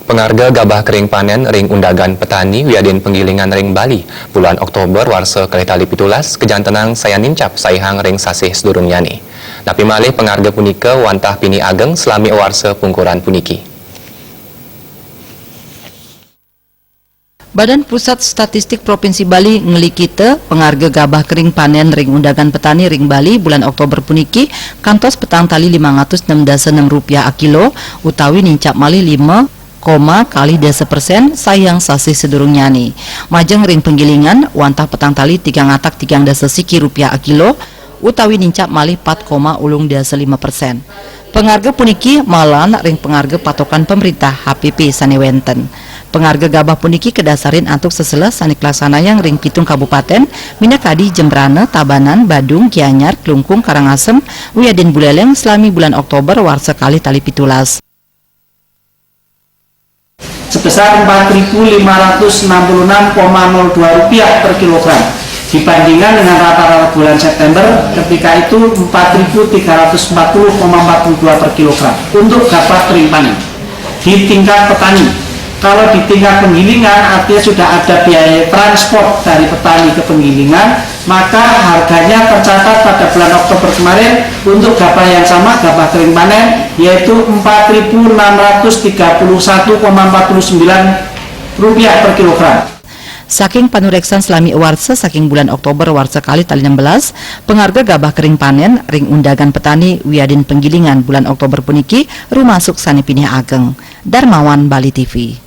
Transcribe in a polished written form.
Pengarga gabah kering panen ring undagan petani Wiadin Penggilingan ring Bali bulan Oktober warsa kali pitulas kejantenang saya nincap saihang ring sasih sedurung yani. Napi malih pengarga punika wantah pini ageng selami warsa pungkuran puniki. Badan Pusat Statistik Provinsi Bali ngelikite pengarga gabah kering panen ring undagan petani ring Bali bulan Oktober puniki kantos petang tali Rp506 a kilo utawi nincap malih 5,10% sayang sasih sedurung nyani. Majeng ring penggilingan wantah petang tali 3,3 siki rupiah a kilo utawi nincap malih 4,5%. Pengarga puniki malan ring pengarga patokan pemerintah HPP sanewenten. Pengarga gabah puniki kedasarin antuk seseles sanik laksanayang ring pitung kabupaten Minakadi, Jembrana, Tabanan, Badung, Gianyar, Klungkung, Karangasem, Wiadin Buleleng selami bulan Oktober warsa kali tali pitulas. Sebesar Rp4.566,02 per kilogram dibandingkan dengan rata-rata bulan September ketika itu Rp4.340,42 per kilogram untuk gabah kering panen. Di tingkat petani, kalau di tingkat penggilingan artinya sudah ada biaya transport dari petani ke penggilingan, maka harganya tercatat pada bulan Oktober kemarin untuk gabah yang sama, gabah kering panen, yaitu Rp4.631,49 per kilogram. Saking panureksan selami warsa saking bulan Oktober warsa kali tali 16, pengarga gabah kering panen ring undagan petani Wiadin Penggilingan bulan Oktober puniki rumasuk sani pinih ageng. Darmawan, Bali TV.